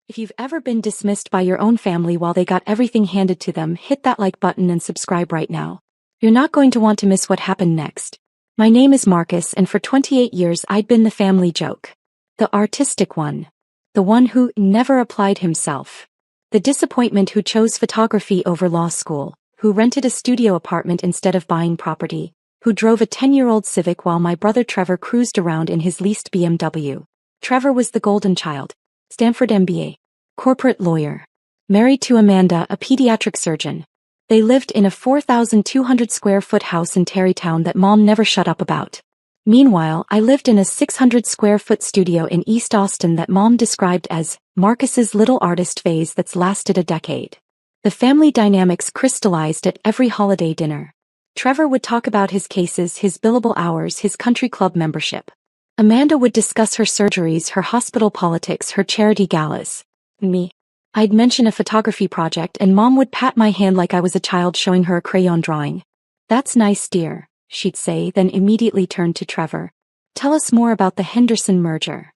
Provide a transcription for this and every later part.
If you've ever been dismissed by your own family while they got everything handed to them, hit that like button and subscribe right now. You're not going to want to miss what happened next. My name is Marcus, and for 28 years I'd been the family joke. The artistic one. The one who never applied himself. The disappointment who chose photography over law school, who rented a studio apartment instead of buying property, who drove a 10-year-old Civic while my brother Trevor cruised around in his leased BMW. Trevor was the golden child. Stanford MBA. Corporate lawyer. Married to Amanda, a pediatric surgeon. They lived in a 4,200 square foot house in Tarrytown that Mom never shut up about. Meanwhile, I lived in a 600 square foot studio in East Austin that Mom described as Marcus's little artist phase that's lasted a decade. The family dynamics crystallized at every holiday dinner. Trevor would talk about his cases, his billable hours, his country club membership. Amanda would discuss her surgeries, her hospital politics, her charity galas. Me. I'd mention a photography project and Mom would pat my hand like I was a child showing her a crayon drawing. "That's nice, dear," she'd say, then immediately turn to Trevor. "Tell us more about the Henderson merger."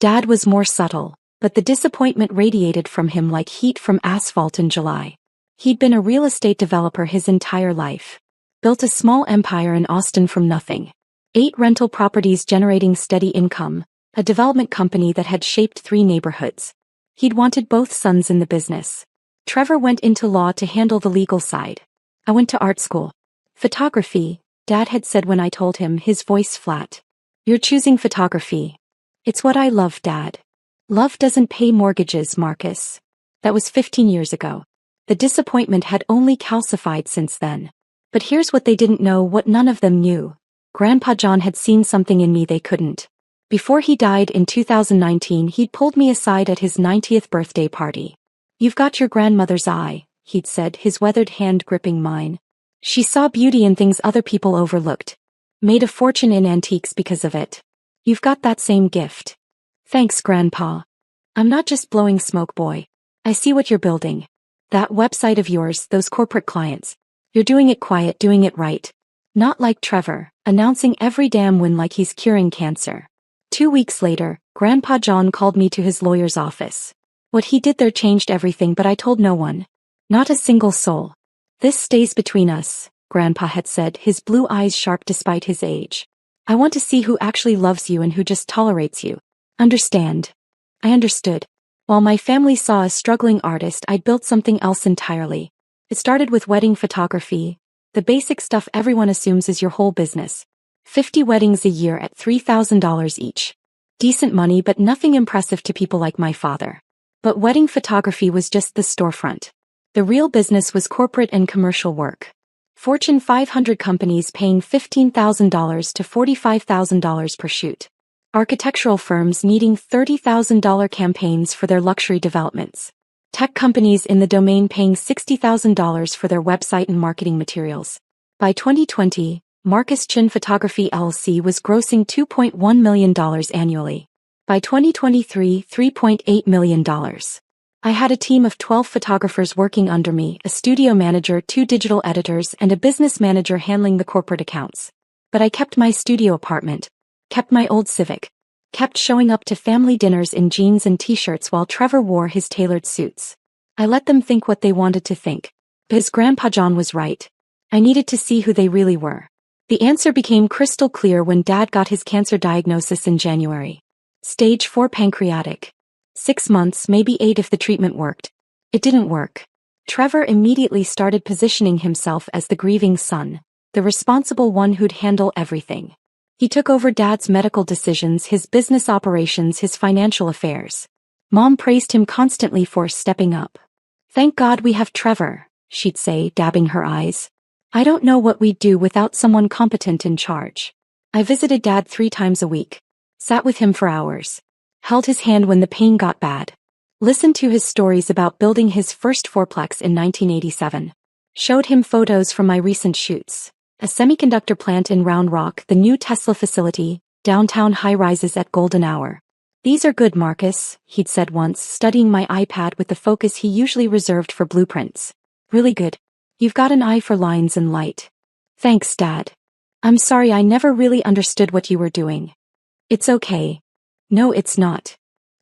Dad was more subtle, but the disappointment radiated from him like heat from asphalt in July. He'd been a real estate developer his entire life. Built a small empire in Austin from nothing. 8 rental properties generating steady income, a development company that had shaped 3 neighborhoods. He'd wanted both sons in the business. Trevor went into law to handle the legal side. I went to art school. Photography, Dad had said when I told him, his voice flat. "You're choosing photography." "It's what I love, Dad." "Love doesn't pay mortgages, Marcus." That was 15 years ago. The disappointment had only calcified since then. But here's what they didn't know, what none of them knew. Grandpa John had seen something in me they couldn't. Before he died in 2019, he'd pulled me aside at his 90th birthday party. "You've got your grandmother's eye," he'd said, his weathered hand gripping mine. "She saw beauty in things other people overlooked. Made a fortune in antiques because of it. You've got that same gift." "Thanks, Grandpa. I'm not just blowing smoke, boy. I see what you're building. That website of yours, those corporate clients. You're doing it quiet, doing it right. Not like Trevor, announcing every damn win like he's curing cancer." 2 weeks later, Grandpa John called me to his lawyer's office. What he did there changed everything, but I told no one. Not a single soul. "This stays between us," Grandpa had said, his blue eyes sharp despite his age. "I want to see who actually loves you and who just tolerates you. Understand?" I understood. While my family saw a struggling artist, I'd built something else entirely. It started with wedding photography. The basic stuff everyone assumes is your whole business. 50 weddings a year at $3,000 each. Decent money, but nothing impressive to people like my father. But wedding photography was just the storefront. The real business was corporate and commercial work. Fortune 500 companies paying $15,000 to $45,000 per shoot. Architectural firms needing $30,000 campaigns for their luxury developments. Tech companies in the domain paying $60,000 for their website and marketing materials. By 2020, Marcus Chin Photography LLC was grossing $2.1 million annually. By 2023, $3.8 million. I had a team of 12 photographers working under me, a studio manager, 2 digital editors, and a business manager handling the corporate accounts. But I kept my studio apartment, kept my old Civic, kept showing up to family dinners in jeans and t-shirts while Trevor wore his tailored suits. I let them think what they wanted to think. Because Grandpa John was right. I needed to see who they really were. The answer became crystal clear when Dad got his cancer diagnosis in January. Stage 4 pancreatic. 6 months, maybe 8 if the treatment worked. It didn't work. Trevor immediately started positioning himself as the grieving son, the responsible one who'd handle everything. He took over Dad's medical decisions, his business operations, his financial affairs. Mom praised him constantly for stepping up. "Thank God we have Trevor," she'd say, dabbing her eyes. "I don't know what we'd do without someone competent in charge." I visited Dad 3 times a week. Sat with him for hours. Held his hand when the pain got bad. Listened to his stories about building his first fourplex in 1987. Showed him photos from my recent shoots. A semiconductor plant in Round Rock, the new Tesla facility, downtown high-rises at golden hour. "These are good, Marcus," he'd said once, studying my iPad with the focus he usually reserved for blueprints. "Really good. You've got an eye for lines and light." "Thanks, Dad. I'm sorry I never really understood what you were doing." "It's okay." "No, it's not."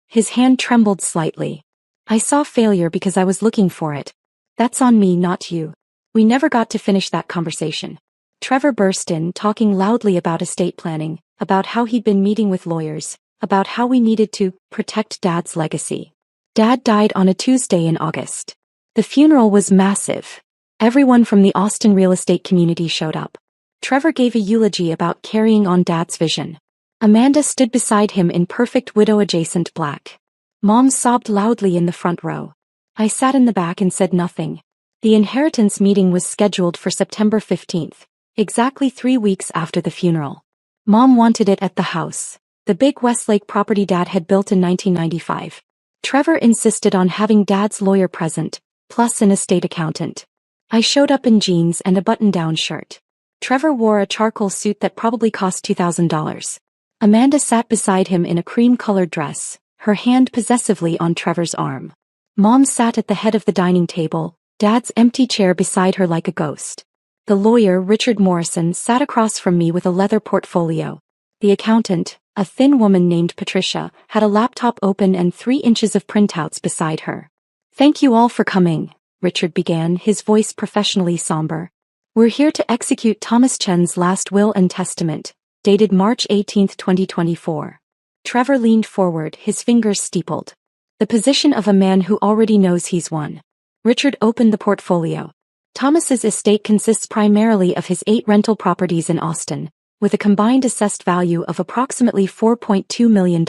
His hand trembled slightly. I saw failure because I was looking for it. That's on me, not you. We never got to finish that conversation. Trevor burst in, talking loudly about estate planning, about how he'd been meeting with lawyers, about how we needed to protect Dad's legacy. Dad died on a Tuesday in August. The funeral was massive. Everyone from the Austin real estate community showed up. Trevor gave a eulogy about carrying on Dad's vision. Amanda stood beside him in perfect widow-adjacent black. Mom sobbed loudly in the front row. I sat in the back and said nothing. The inheritance meeting was scheduled for September 15th, exactly 3 weeks after the funeral. Mom wanted it at the house, the big Westlake property Dad had built in 1995. Trevor insisted on having Dad's lawyer present, plus an estate accountant. I showed up in jeans and a button-down shirt. Trevor wore a charcoal suit that probably cost $2,000. Amanda sat beside him in a cream-colored dress, her hand possessively on Trevor's arm. Mom sat at the head of the dining table, Dad's empty chair beside her like a ghost. The lawyer, Richard Morrison, sat across from me with a leather portfolio. The accountant, a thin woman named Patricia, had a laptop open and 3 inches of printouts beside her. Thank you all for coming, Richard began, his voice professionally somber. We're here to execute Thomas Chen's last will and testament, dated March 18, 2024. Trevor leaned forward, his fingers steepled. The position of a man who already knows he's won. Richard opened the portfolio. Thomas's estate consists primarily of his 8 rental properties in Austin, with a combined assessed value of approximately $4.2 million.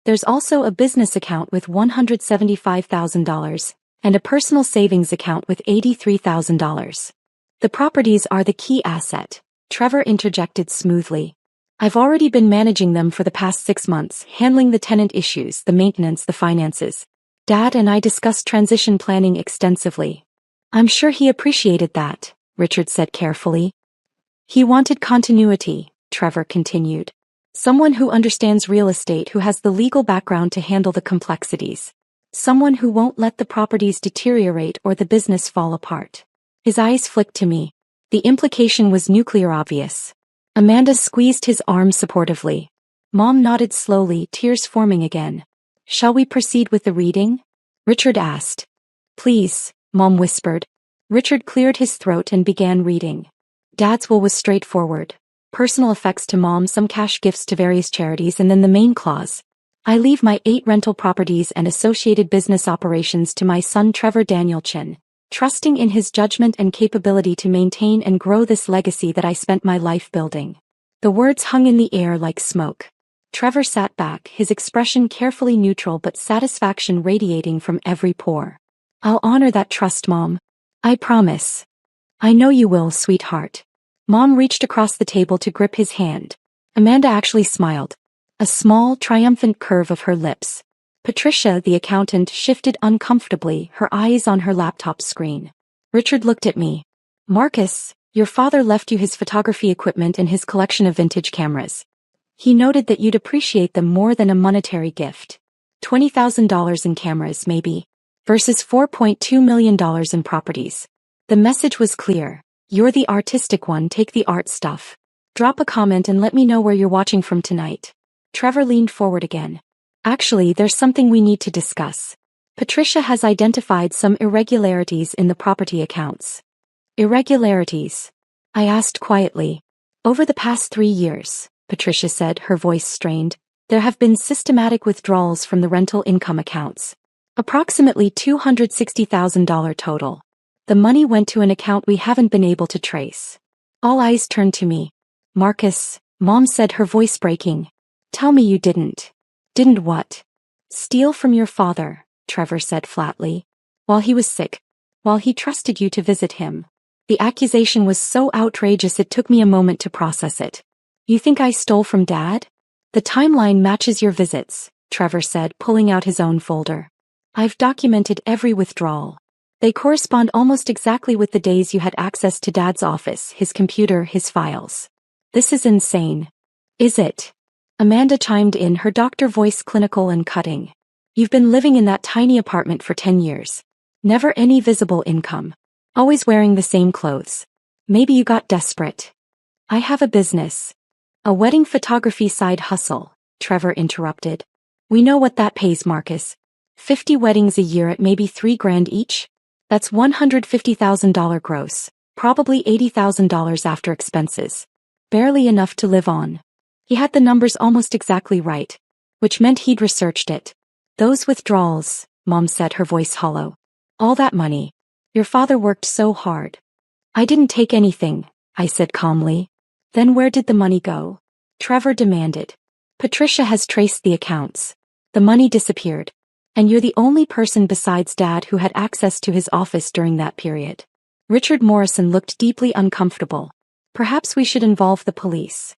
There's also a business account with $175,000, and a personal savings account with $83,000. The properties are the key asset, Trevor interjected smoothly. I've already been managing them for the past 6 months, handling the tenant issues, the maintenance, the finances. Dad and I discussed transition planning extensively. I'm sure he appreciated that, Richard said carefully. He wanted continuity, Trevor continued. Someone who understands real estate, who has the legal background to handle the complexities. Someone who won't let the properties deteriorate or the business fall apart. His eyes flicked to me. The implication was nuclear obvious. Amanda squeezed his arm supportively. Mom nodded slowly, tears forming again. Shall we proceed with the reading? Richard asked. Please, Mom whispered. Richard cleared his throat and began reading. Dad's will was straightforward. Personal effects to Mom, some cash gifts to various charities, and then the main clause. I leave my 8 rental properties and associated business operations to my son Trevor Daniel Chin, trusting in his judgment and capability to maintain and grow this legacy that I spent my life building. The words hung in the air like smoke. Trevor sat back, his expression carefully neutral but satisfaction radiating from every pore. I'll honor that trust, Mom. I promise. I know you will, sweetheart. Mom reached across the table to grip his hand. Amanda actually smiled. A small, triumphant curve of her lips. Patricia, the accountant, shifted uncomfortably, her eyes on her laptop screen. Richard looked at me. Marcus, your father left you his photography equipment and his collection of vintage cameras. He noted that you'd appreciate them more than a monetary gift. $20,000 in cameras, maybe, versus $4.2 million in properties. The message was clear. You're the artistic one, take the art stuff. Drop a comment and let me know where you're watching from tonight. Trevor leaned forward again. Actually, there's something we need to discuss. Patricia has identified some irregularities in the property accounts. Irregularities? I asked quietly. Over the past 3 years, Patricia said, her voice strained, there have been systematic withdrawals from the rental income accounts. Approximately $260,000 total. The money went to an account we haven't been able to trace. All eyes turned to me. Marcus, Mom said, her voice breaking. Tell me you didn't. Didn't what? Steal from your father, Trevor said flatly. While he was sick. While he trusted you to visit him. The accusation was so outrageous it took me a moment to process it. You think I stole from Dad? The timeline matches your visits, Trevor said, pulling out his own folder. I've documented every withdrawal. They correspond almost exactly with the days you had access to Dad's office, his computer, his files. This is insane. Is it? Amanda chimed in, her doctor voice clinical and cutting. You've been living in that tiny apartment for 10 years. Never any visible income. Always wearing the same clothes. Maybe you got desperate. I have a business. A wedding photography side hustle, Trevor interrupted. We know what that pays, Marcus. 50 weddings a year at maybe $3,000 each? That's $150,000 gross, probably $80,000 after expenses. Barely enough to live on. He had the numbers almost exactly right, which meant he'd researched it. Those withdrawals, Mom said, her voice hollow. All that money. Your father worked so hard. I didn't take anything, I said calmly. Then where did the money go? Trevor demanded. Patricia has traced the accounts. The money disappeared. And you're the only person besides Dad who had access to his office during that period. Richard Morrison looked deeply uncomfortable. Perhaps we should involve the police.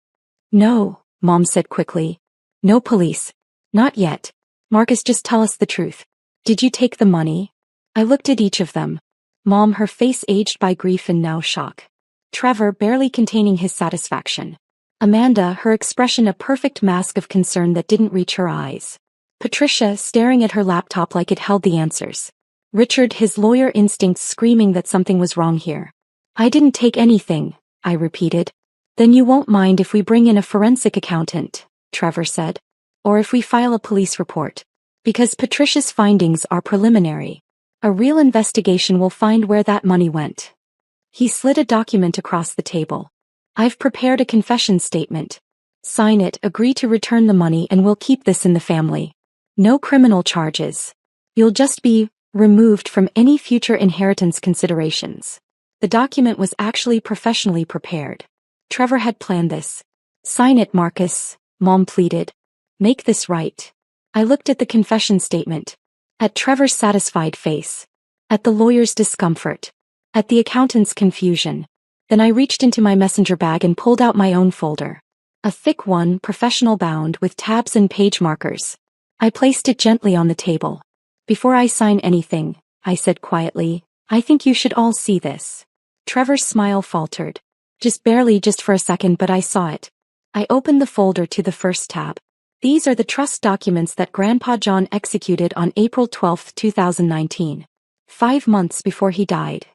No, Mom said quickly. No police. Not yet. Marcus, just tell us the truth. Did you take the money? I looked at each of them. Mom, her face aged by grief and now shock. Trevor, barely containing his satisfaction. Amanda, her expression a perfect mask of concern that didn't reach her eyes. Patricia, staring at her laptop like it held the answers. Richard, his lawyer instincts screaming that something was wrong here. I didn't take anything, I repeated. Then you won't mind if we bring in a forensic accountant, Trevor said. Or if we file a police report. Because Patricia's findings are preliminary. A real investigation will find where that money went. He slid a document across the table. I've prepared a confession statement. Sign it, agree to return the money, and we'll keep this in the family. No criminal charges. You'll just be removed from any future inheritance considerations. The document was actually professionally prepared. Trevor had planned this. Sign it, Marcus, Mom pleaded. Make this right. I looked at the confession statement. At Trevor's satisfied face. At the lawyer's discomfort. At the accountant's confusion. Then I reached into my messenger bag and pulled out my own folder. A thick one, professional bound, with tabs and page markers. I placed it gently on the table. Before I sign anything, I said quietly, I think you should all see this. Trevor's smile faltered. Just barely, just for a second, but I saw it. I opened the folder to the first tab. These are the trust documents that Grandpa John executed on April 12, 2019. 5 months before he died.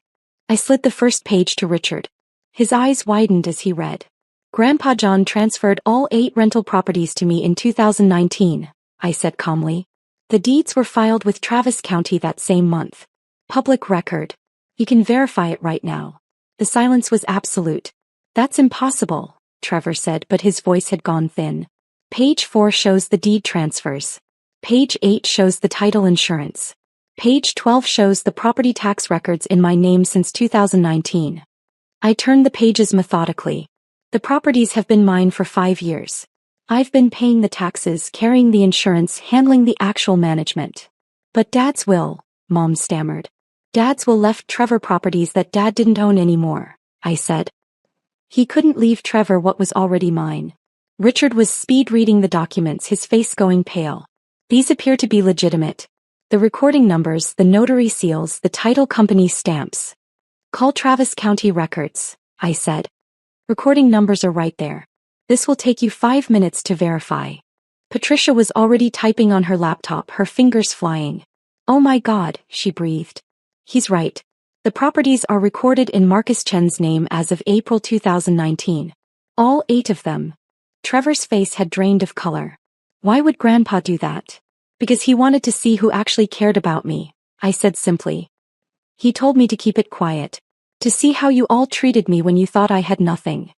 I slid the first page to Richard. His eyes widened as he read. Grandpa John transferred all 8 rental properties to me in 2019, I said calmly. The deeds were filed with Travis County that same month. Public record. You can verify it right now. The silence was absolute. That's impossible, Trevor said, but his voice had gone thin. Page 4 shows the deed transfers. Page 8 shows the title insurance. Page 12 shows the property tax records in my name since 2019. I turned the pages methodically. The properties have been mine for 5 years. I've been paying the taxes, carrying the insurance, handling the actual management. But Dad's will, Mom stammered. Dad's will left Trevor properties that Dad didn't own anymore, I said. He couldn't leave Trevor what was already mine. Richard was speed reading the documents, his face going pale. These appear to be legitimate. The recording numbers, the notary seals, the title company stamps. Call Travis County Records, I said. Recording numbers are right there. This will take you 5 minutes to verify. Patricia was already typing on her laptop, her fingers flying. Oh my God, she breathed. He's right. The properties are recorded in Marcus Chen's name as of April 2019. All 8 of them. Trevor's face had drained of color. Why would Grandpa do that? Because he wanted to see who actually cared about me, I said simply. He told me to keep it quiet. To see how you all treated me when you thought I had nothing.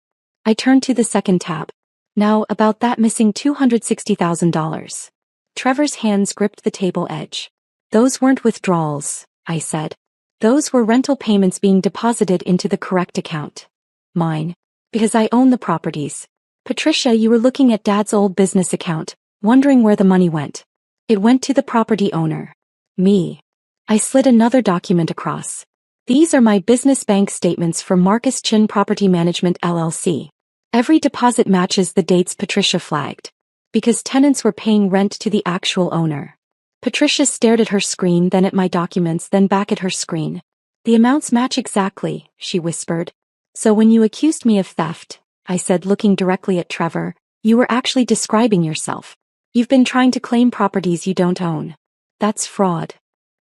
I turned to the second tab. Now, about that missing $260,000. Trevor's hands gripped the table edge. Those weren't withdrawals, I said. Those were rental payments being deposited into the correct account. Mine. Because I own the properties. Patricia, you were looking at Dad's old business account, wondering where the money went. It went to the property owner. Me. I slid another document across. These are my business bank statements for Marcus Chin Property Management LLC. Every deposit matches the dates Patricia flagged. Because tenants were paying rent to the actual owner. Patricia stared at her screen, then at my documents, then back at her screen. The amounts match exactly, she whispered. So when you accused me of theft, I said, looking directly at Trevor, you were actually describing yourself. You've been trying to claim properties you don't own. That's fraud.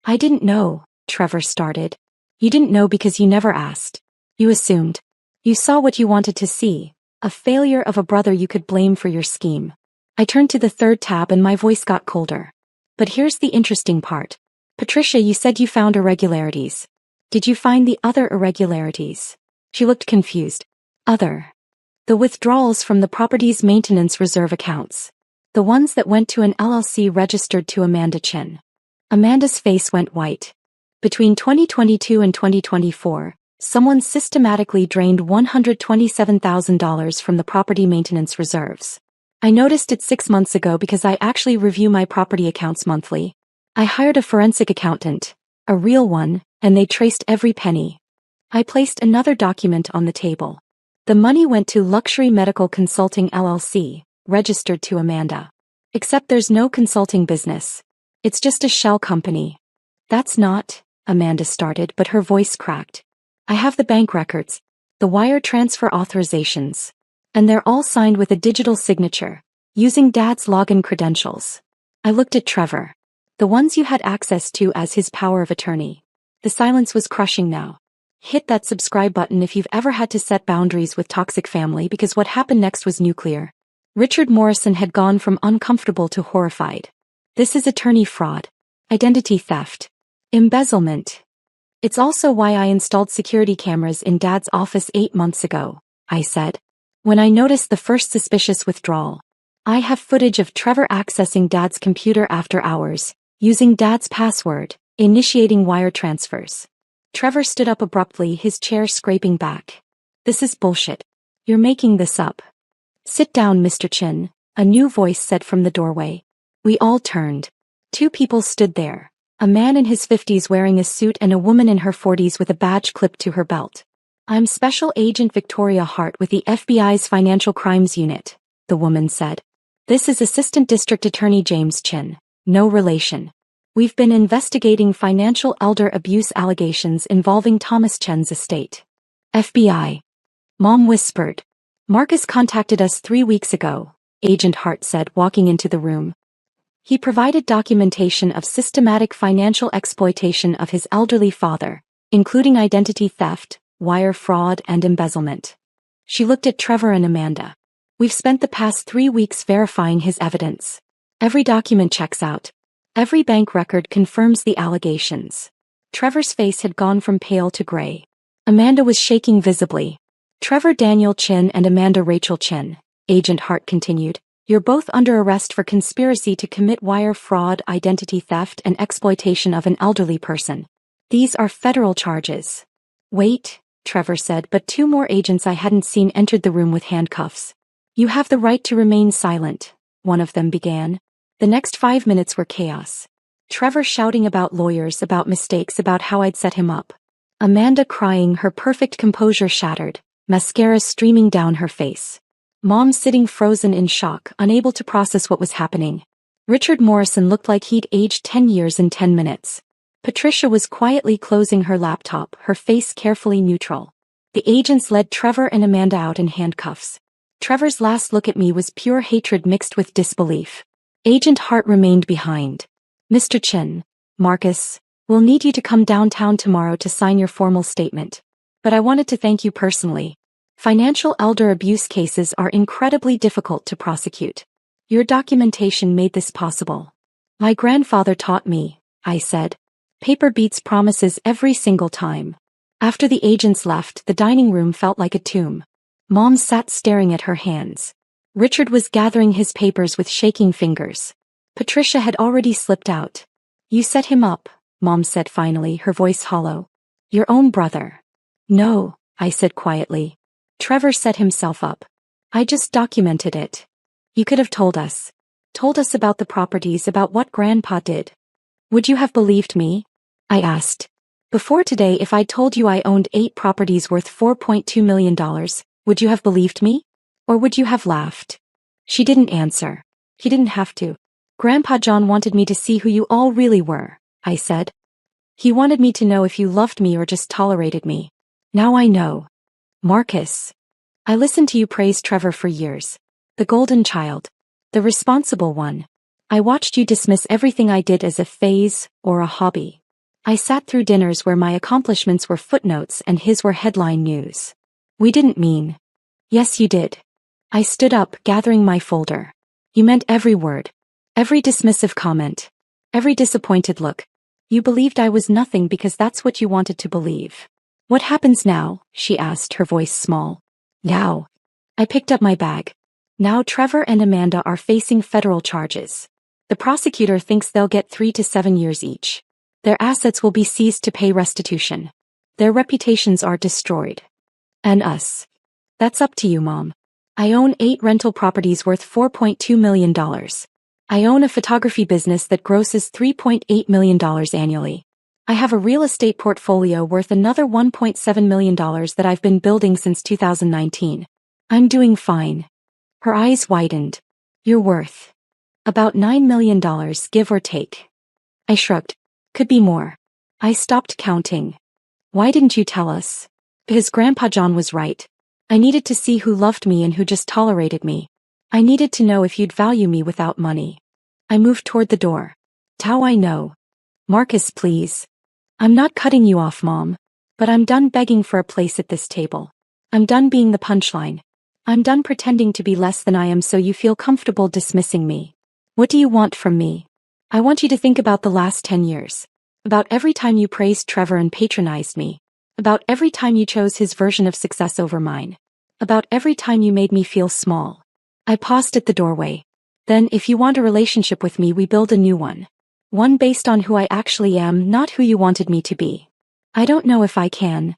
I didn't know, Trevor started. You didn't know because you never asked. You assumed. You saw what you wanted to see, a failure of a brother you could blame for your scheme. I turned to the third tab and my voice got colder. But here's the interesting part. Patricia, you said you found irregularities. Did you find the other irregularities? She looked confused. Other. The withdrawals from the property's maintenance reserve accounts. The ones that went to an LLC registered to Amanda Chin. Amanda's face went white. Between 2022 and 2024, someone systematically drained $127,000 from the property maintenance reserves. I noticed it 6 months ago because I actually review my property accounts monthly. I hired a forensic accountant, a real one, and they traced every penny. I placed another document on the table. The money went to Luxury Medical Consulting LLC, registered to Amanda. Except there's no consulting business. It's just a shell company. That's not, Amanda started, but her voice cracked. I have the bank records, the wire transfer authorizations. And they're all signed with a digital signature, using Dad's login credentials. I looked at Trevor. The ones you had access to as his power of attorney. The silence was crushing now. Hit that subscribe button if you've ever had to set boundaries with toxic family, because what happened next was nuclear. Richard Morrison had gone from uncomfortable to horrified. This is attorney fraud, identity theft, embezzlement. It's also why I installed security cameras in Dad's office 8 months ago, I said. When I noticed the first suspicious withdrawal. I have footage of Trevor accessing Dad's computer after hours, using Dad's password, initiating wire transfers. Trevor stood up abruptly, his chair scraping back. This is bullshit. You're making this up. Sit down, Mr. Chin, a new voice said from the doorway. We all turned. 2 people stood there. A man in his 50s wearing a suit and a woman in her 40s with a badge clipped to her belt. I'm Special Agent Victoria Hart with the FBI's Financial Crimes Unit, the woman said. This is Assistant District Attorney James Chin, no relation. We've been investigating financial elder abuse allegations involving Thomas Chen's estate. FBI. Mom whispered. Marcus contacted us 3 weeks ago, Agent Hart said, walking into the room. He provided documentation of systematic financial exploitation of his elderly father, including identity theft, wire fraud, and embezzlement. She looked at Trevor and Amanda. We've spent the past 3 weeks verifying his evidence. Every document checks out. Every bank record confirms the allegations. Trevor's face had gone from pale to gray. Amanda was shaking visibly. Trevor Daniel Chin and Amanda Rachel Chin, Agent Hart continued. You're both under arrest for conspiracy to commit wire fraud, identity theft, and exploitation of an elderly person. These are federal charges. Wait, Trevor said, but 2 more agents I hadn't seen entered the room with handcuffs. You have the right to remain silent, one of them began. The next 5 minutes were chaos. Trevor shouting about lawyers, about mistakes, about how I'd set him up. Amanda crying, her perfect composure shattered, mascara streaming down her face. Mom sitting frozen in shock, unable to process what was happening. Richard Morrison looked like he'd aged 10 years in 10 minutes. Patricia was quietly closing her laptop, her face carefully neutral. The agents led Trevor and Amanda out in handcuffs. Trevor's last look at me was pure hatred mixed with disbelief. Agent Hart remained behind. Mr. Chin, Marcus, we'll need you to come downtown tomorrow to sign your formal statement. But I wanted to thank you personally. Financial elder abuse cases are incredibly difficult to prosecute. Your documentation made this possible. My grandfather taught me, I said. Paper beats promises every single time. After the agents left, the dining room felt like a tomb. Mom sat staring at her hands. Richard was gathering his papers with shaking fingers. Patricia had already slipped out. You set him up, Mom said finally, her voice hollow. Your own brother. No, I said quietly. Trevor set himself up. I just documented it. You could have told us. Told us about the properties, about what Grandpa did. Would you have believed me? I asked. Before today, if I told you I owned 8 properties worth $4.2 million, would you have believed me? Or would you have laughed? She didn't answer. He didn't have to. Grandpa John wanted me to see who you all really were, I said. He wanted me to know if you loved me or just tolerated me. Now I know. Marcus. I listened to you praise Trevor for years. The golden child. The responsible one. I watched you dismiss everything I did as a phase or a hobby. I sat through dinners where my accomplishments were footnotes and his were headline news. We didn't mean. Yes, you did. I stood up, gathering my folder. You meant every word. Every dismissive comment. Every disappointed look. You believed I was nothing because that's what you wanted to believe. What happens now? She asked, her voice small. Now. I picked up my bag. Now Trevor and Amanda are facing federal charges. The prosecutor thinks they'll get 3 to 7 years each. Their assets will be seized to pay restitution. Their reputations are destroyed. And us. That's up to you, Mom. I own 8 rental properties worth $4.2 million. I own a photography business that grosses $3.8 million annually. I have a real estate portfolio worth another $1.7 million that I've been building since 2019. I'm doing fine. Her eyes widened. You're worth about $9 million, give or take. I shrugged. Could be more. I stopped counting. Why didn't you tell us? Because Grandpa John was right. I needed to see who loved me and who just tolerated me. I needed to know if you'd value me without money. I moved toward the door. How I know. Marcus, please. I'm not cutting you off, Mom. But I'm done begging for a place at this table. I'm done being the punchline. I'm done pretending to be less than I am so you feel comfortable dismissing me. What do you want from me? I want you to think about the last 10 years. About every time you praised Trevor and patronized me. About every time you chose his version of success over mine. About every time you made me feel small. I paused at the doorway. Then, if you want a relationship with me, we build a new one. One based on who I actually am, not who you wanted me to be. I don't know if I can.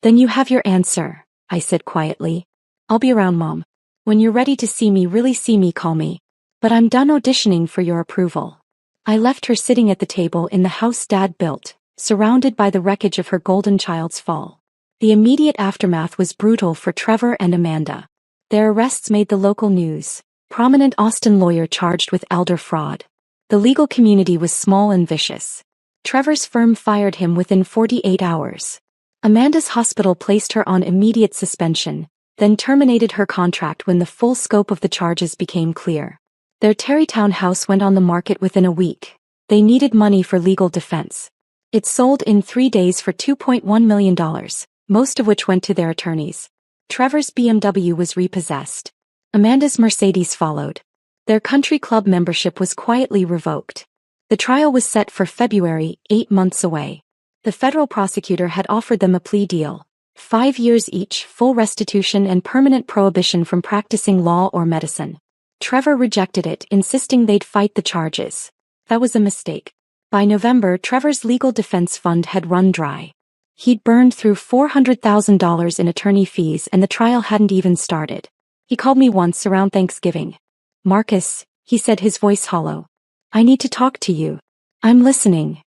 Then you have your answer, I said quietly. I'll be around, Mom. When you're ready to see me, really see me, call me. But I'm done auditioning for your approval. I left her sitting at the table in the house Dad built, surrounded by the wreckage of her golden child's fall. The immediate aftermath was brutal for Trevor and Amanda. Their arrests made the local news. Prominent Austin lawyer charged with elder fraud. The legal community was small and vicious. Trevor's firm fired him within 48 hours. Amanda's hospital placed her on immediate suspension, then terminated her contract when the full scope of the charges became clear. Their Terrytown house went on the market within a week. They needed money for legal defense. It sold in 3 days for $2.1 million, most of which went to their attorneys. Trevor's BMW was repossessed. Amanda's Mercedes followed. Their country club membership was quietly revoked. The trial was set for February, 8 months away. The federal prosecutor had offered them a plea deal. 5 years each, full restitution and permanent prohibition from practicing law or medicine. Trevor rejected it, insisting they'd fight the charges. That was a mistake. By November, Trevor's legal defense fund had run dry. He'd burned through $400,000 in attorney fees and the trial hadn't even started. He called me once around Thanksgiving. Marcus, he said, his voice hollow. I need to talk to you. I'm listening.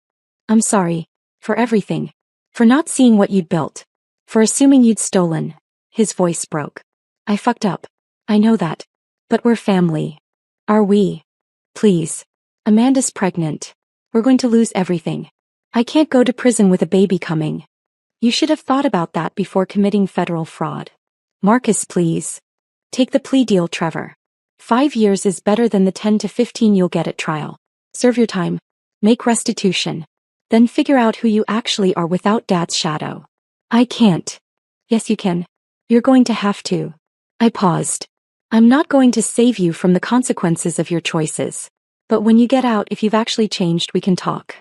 I'm sorry. For everything. For not seeing what you'd built. For assuming you'd stolen. His voice broke. I fucked up. I know that. But we're family. Are we? Please. Amanda's pregnant. We're going to lose everything. I can't go to prison with a baby coming. You should have thought about that before committing federal fraud. Marcus, please. Take the plea deal, Trevor. 5 years is better than the 10 to 15 you'll get at trial. Serve your time. Make restitution. Then figure out who you actually are without Dad's shadow. I can't. Yes, you can. You're going to have to. I paused. I'm not going to save you from the consequences of your choices. But when you get out, if you've actually changed, we can talk.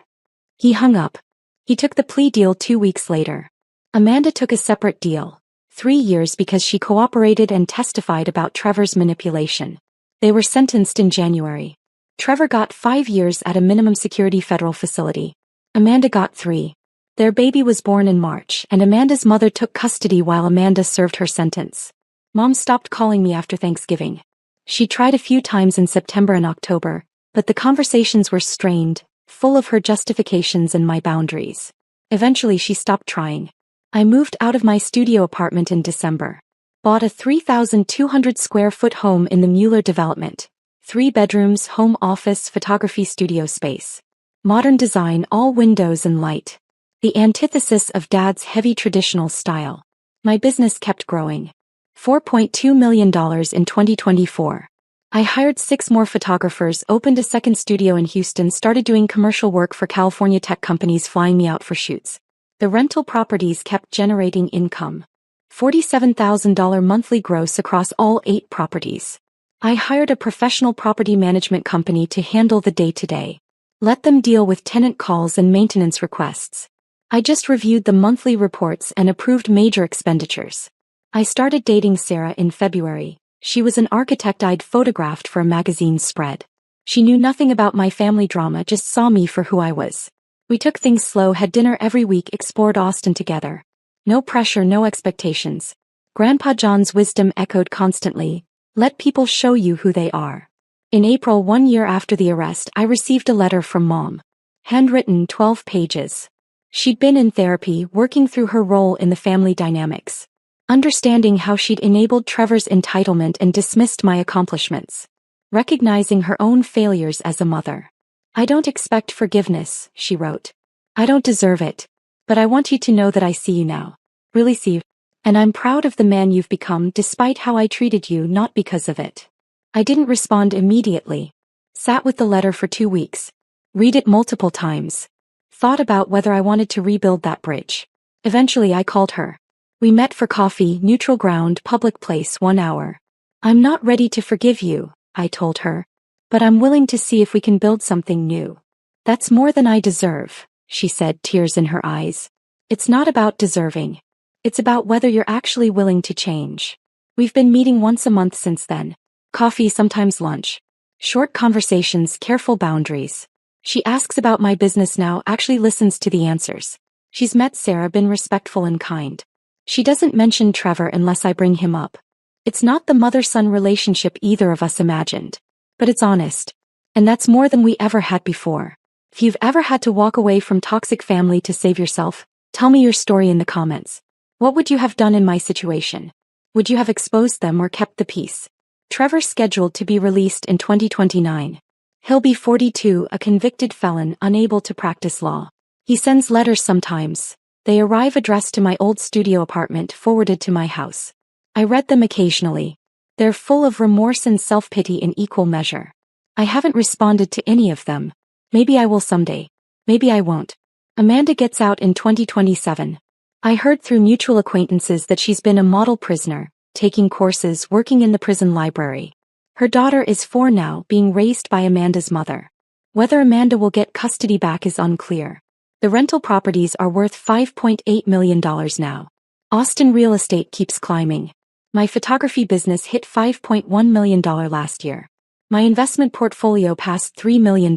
He hung up. He took the plea deal 2 weeks later. Amanda took a separate deal. 3 years because she cooperated and testified about Trevor's manipulation. They were sentenced in January. Trevor got 5 years at a minimum security federal facility. Amanda got 3. Their baby was born in March, and Amanda's mother took custody while Amanda served her sentence. Mom stopped calling me after Thanksgiving. She tried a few times in September and October, but the conversations were strained, full of her justifications and my boundaries. Eventually she stopped trying. I moved out of my studio apartment in December. Bought a 3,200 square foot home in the Mueller development. 3 bedrooms, home office, photography studio space. Modern design, all windows and light. The antithesis of Dad's heavy traditional style. My business kept growing. $4.2 million in 2024. I hired 6 more photographers, opened a second studio in Houston, started doing commercial work for California tech companies flying me out for shoots. The rental properties kept generating income. $47,000 monthly gross across all 8 properties. I hired a professional property management company to handle the day-to-day. Let them deal with tenant calls and maintenance requests. I just reviewed the monthly reports and approved major expenditures. I started dating Sarah in February. She was an architect I'd photographed for a magazine spread. She knew nothing about my family drama, just saw me for who I was. We took things slow, had dinner every week, explored Austin together. No pressure, no expectations. Grandpa John's wisdom echoed constantly. Let people show you who they are. In April, 1 year after the arrest, I received a letter from Mom. Handwritten, 12 pages. She'd been in therapy, working through her role in the family dynamics. Understanding how she'd enabled Trevor's entitlement and dismissed my accomplishments. Recognizing her own failures as a mother. I don't expect forgiveness, she wrote. I don't deserve it. But I want you to know that I see you now. Really see you. And I'm proud of the man you've become despite how I treated you, not because of it. I didn't respond immediately. Sat with the letter for 2 weeks. Read it multiple times. Thought about whether I wanted to rebuild that bridge. Eventually I called her. We met for coffee, neutral ground, public place, 1 hour. I'm not ready to forgive you, I told her. But I'm willing to see if we can build something new. That's more than I deserve, she said, tears in her eyes. It's not about deserving. It's about whether you're actually willing to change. We've been meeting once a month since then. Coffee, sometimes lunch. Short conversations, careful boundaries. She asks about my business now, actually listens to the answers. She's met Sarah, been respectful and kind. She doesn't mention Trevor unless I bring him up. It's not the mother-son relationship either of us imagined. But it's honest. And that's more than we ever had before. If you've ever had to walk away from toxic family to save yourself, tell me your story in the comments. What would you have done in my situation? Would you have exposed them or kept the peace? Trevor's scheduled to be released in 2029. He'll be 42, a convicted felon unable to practice law. He sends letters sometimes. They arrive addressed to my old studio apartment, forwarded to my house. I read them occasionally. They're full of remorse and self-pity in equal measure. I haven't responded to any of them. Maybe I will someday. Maybe I won't. Amanda gets out in 2027. I heard through mutual acquaintances that she's been a model prisoner, taking courses, working in the prison library. Her daughter is 4 now, being raised by Amanda's mother. Whether Amanda will get custody back is unclear. The rental properties are worth $5.8 million now. Austin real estate keeps climbing. My photography business hit $5.1 million last year. My investment portfolio passed $3 million.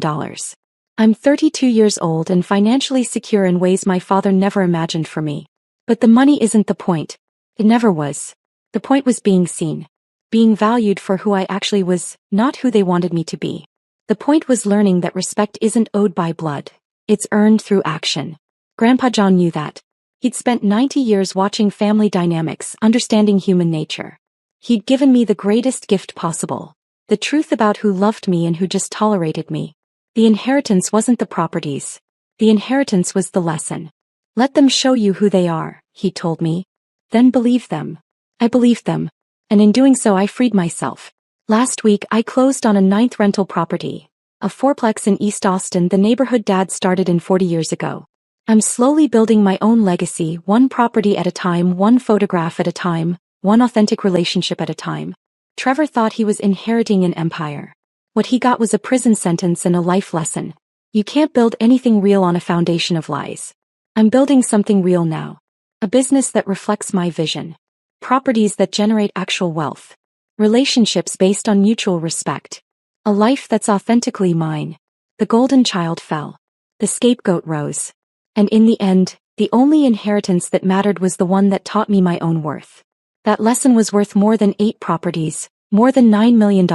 I'm 32 years old and financially secure in ways my father never imagined for me. But the money isn't the point. It never was. The point was being seen. Being valued for who I actually was, not who they wanted me to be. The point was learning that respect isn't owed by blood. It's earned through action. Grandpa John knew that. He'd spent 90 years watching family dynamics, understanding human nature. He'd given me the greatest gift possible. The truth about who loved me and who just tolerated me. The inheritance wasn't the properties. The inheritance was the lesson. Let them show you who they are, he told me. Then believe them. I believed them. And in doing so I freed myself. Last week I closed on a 9th rental property. A 4-plex in East Austin, the neighborhood Dad started in 40 years ago. I'm slowly building my own legacy, one property at a time, one photograph at a time, one authentic relationship at a time. Trevor thought he was inheriting an empire. What he got was a prison sentence and a life lesson. You can't build anything real on a foundation of lies. I'm building something real now. A business that reflects my vision. Properties that generate actual wealth. Relationships based on mutual respect. A life that's authentically mine. The golden child fell. The scapegoat rose. And in the end, the only inheritance that mattered was the one that taught me my own worth. That lesson was worth more than 8 properties, more than $9 million,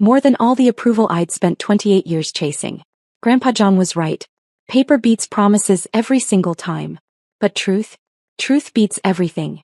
more than all the approval I'd spent 28 years chasing. Grandpa John was right. Paper beats promises every single time. But truth? Truth beats everything.